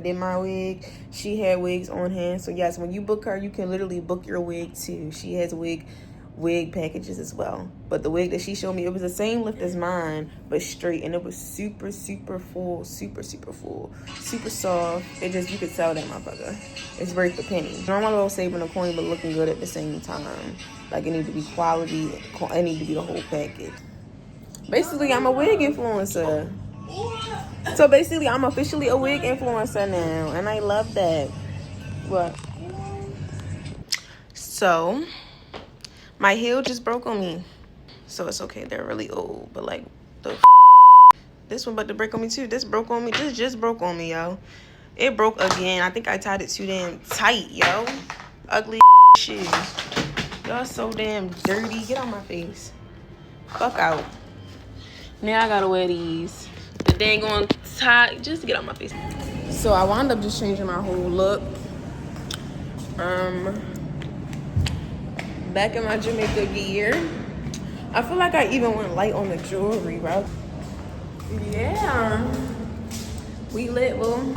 did my wig, she had wigs on hand. So yes, when you book her, you can literally book your wig too. She has wig packages as well. But the wig that she showed me, it was the same lift as mine, but straight, and it was super full, super full, super soft. It just, you could tell that motherfucker. It's worth the penny. I'm a little saving a coin, but looking good at the same time. Like, it need to be quality, it need to be the whole package. Basically, I'm a wig influencer. So basically, I'm officially a wig influencer now, and I love that. What? So my heel just broke on me, so it's okay. They're really old, but like this one about to break on me too. This broke on me. This just broke on me, yo. It broke again. I think I tied it too damn tight, yo. Ugly shoes. Y'all so damn dirty. Get on my face. Fuck out. Now I gotta wear these. The dang on tie. Just to get on my face. So I wound up just changing my whole look. Back in my Jamaica gear. I feel like I even went light on the jewelry, bro. Yeah. We lit, boo.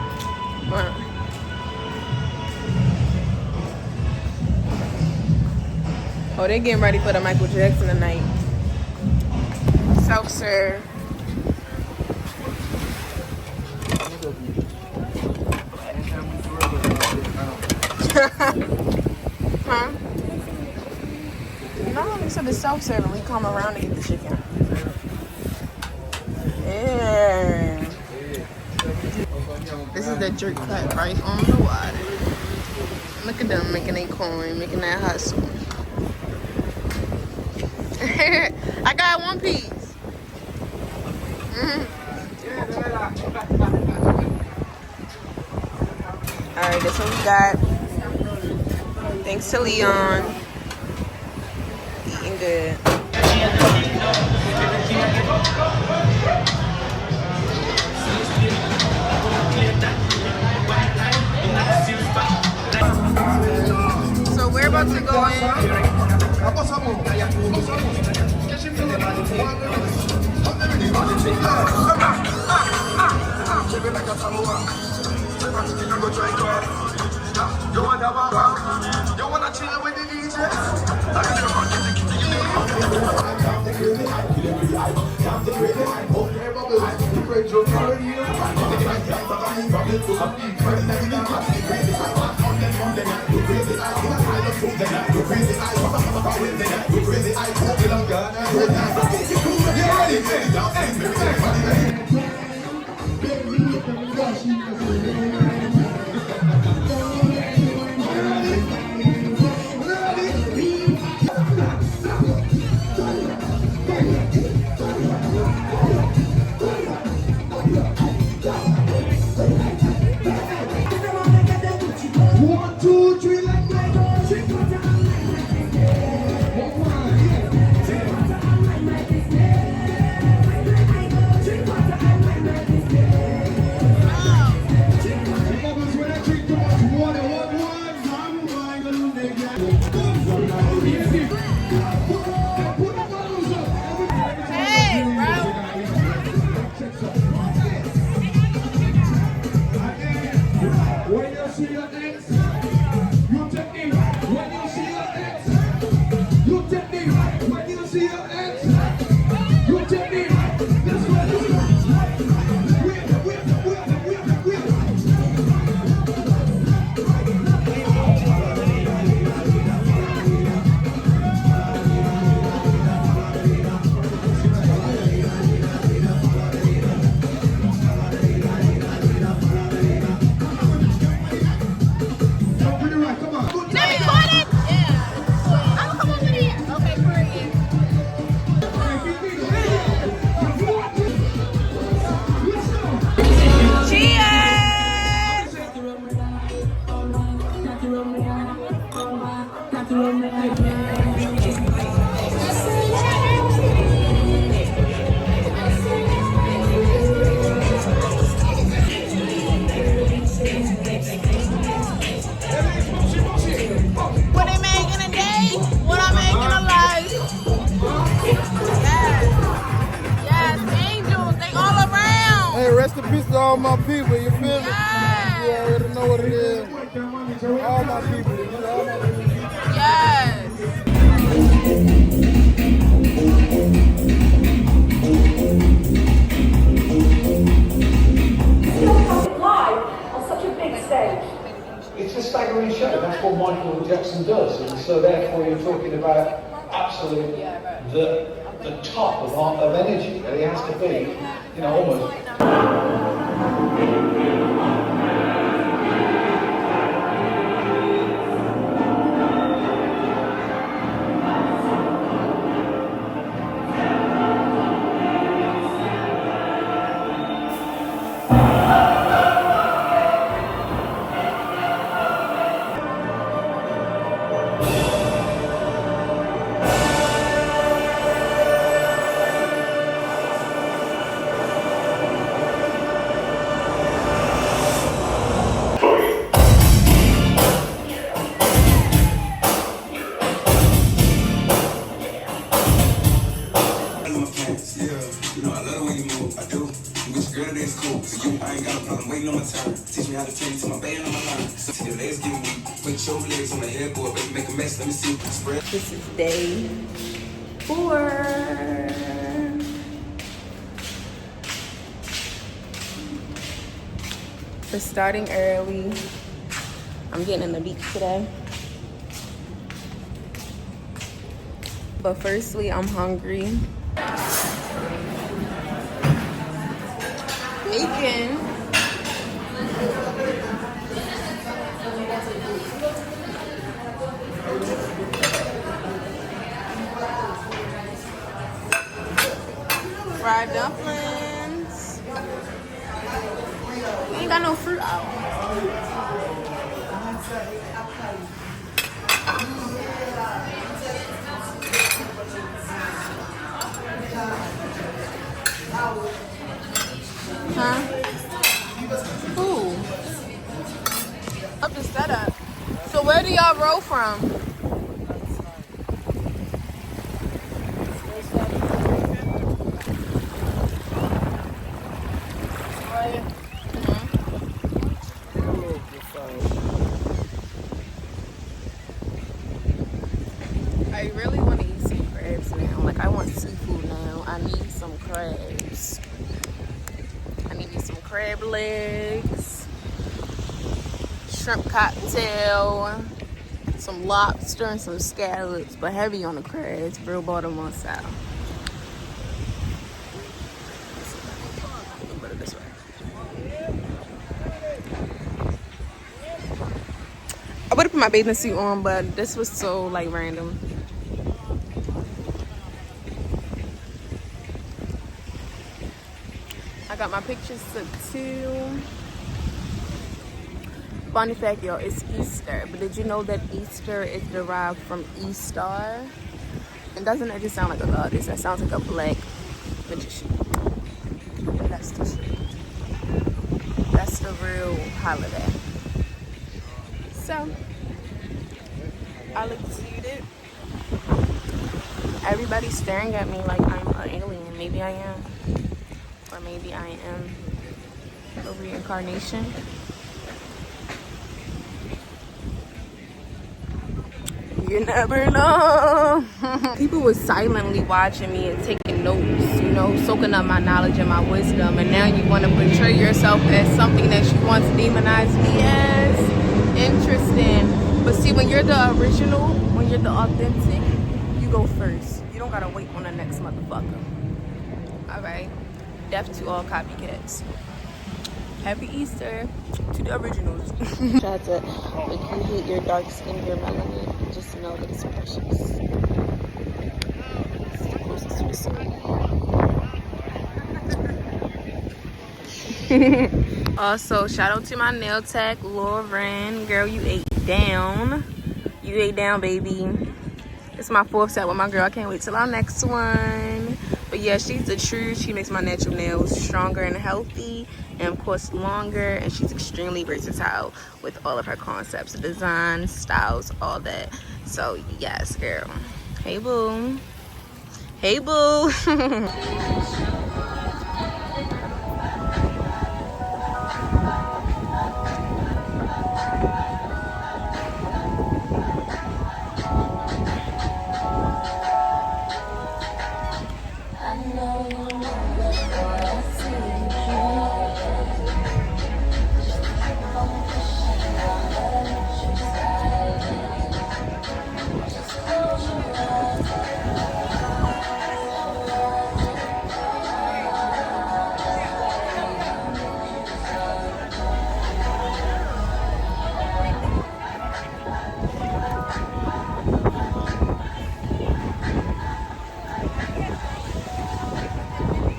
Oh, they getting ready for the Michael Jackson tonight. Self-serve. Huh? No, they said it's self-serving. We come around to get the chicken. Yeah. This is the jerk cut right on the water. Look at them making a coin, making that hustle. I got one piece. Alright, that's what we got. Thanks to Leon. Eating good. So we're about to go in. You wanna chill with the DJ? Rest in peace to all my people, you feel me? Yeah. already know what it is. All my people, you know, all my people. Yes. Live on such a big stage. It's a staggering show. That's what Michael Jackson does, and so therefore you're talking about absolutely the top of energy that he has to be, you know, almost. You know, I love the way you move, I do. You wish girl that's cool. So you, I ain't got a problem waiting on my turn. Teach me how to take it to my band on my line. So your legs get weak. Put your legs on the headboard, baby, make a mess, let me see. Spread. This is day 4. We're starting early. I'm getting in the beach today. But firstly, I'm hungry. Bacon. Fried dumplings. We ain't got no fruit out. Huh? Ooh. Up the setup. So where do y'all roll from? I really want to eat some crabs now. Like, I want seafood now. I need some crabs. I need me some crab legs, shrimp cocktail, some lobster, and some scallops, but heavy on the crabs, real Baltimore style. Put it this way. I would have put my bathing suit on, but this was so, like, random. I got my pictures took too. Funny fact, y'all, it's Easter. But did you know that Easter is derived from Eastar? And doesn't that just sound like a goddess? That sounds like a black magician. That's the shit. That's the real holiday. So, I'll exceed it. Everybody's staring at me like I'm an alien. Maybe I am. Or maybe I am a reincarnation. You never know. People were silently watching me and taking notes, you know, soaking up my knowledge and my wisdom. And now you want to portray yourself as something that you once demonized me as. Interesting. But see, when you're the original, when you're the authentic, you go first. You don't gotta wait on the next motherfucker. All right. Death to all copycats. Happy Easter to the originals. Try to make you hate your dark skin, your melanin. Just know that it's precious. It's the closest to the sun. Also, shout out to my nail tech, Lauren. Girl, you ate down. You ate down, baby. It's my 4th set with my girl. I can't wait till our next one. But yeah, she's the truth. She makes my natural nails stronger and healthy, and of course longer. And she's extremely versatile with all of her concepts, design, styles, all that. So yes, girl. Hey boo. Hey boo.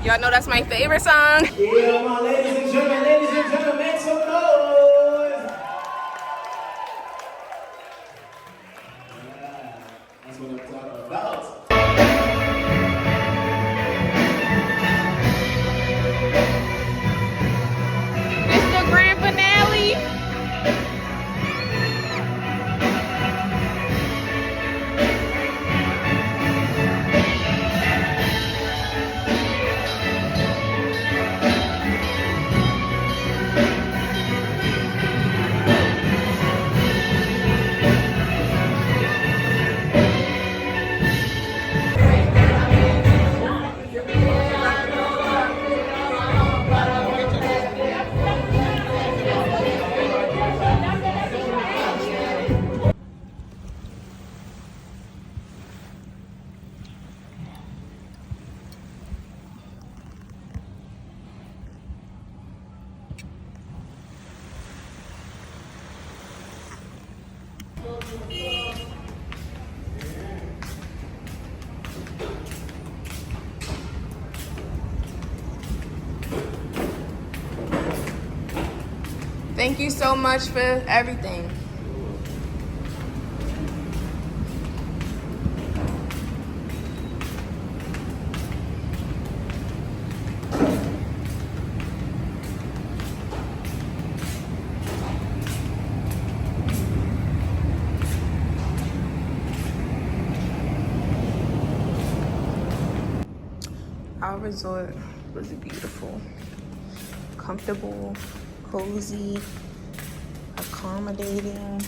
Y'all know that's my favorite song. Yeah, my ladies and gentlemen, make some noise. That's what I'm talking about. It's the grand finale. Thank you so much for everything. Our resort was beautiful, comfortable, cozy, accommodating.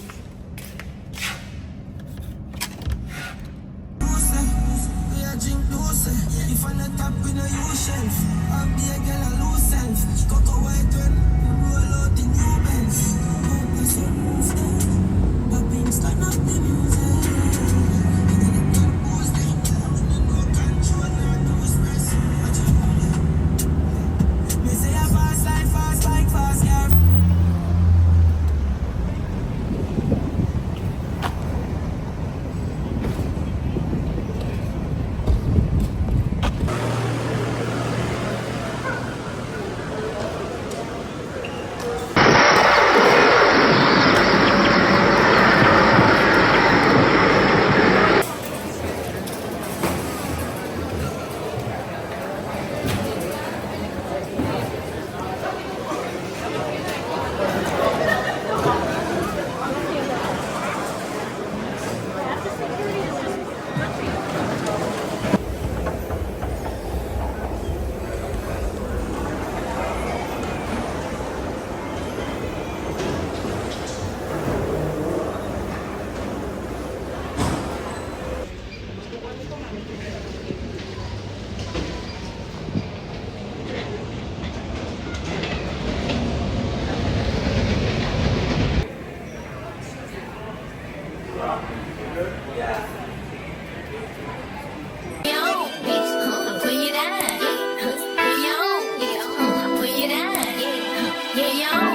Yeah,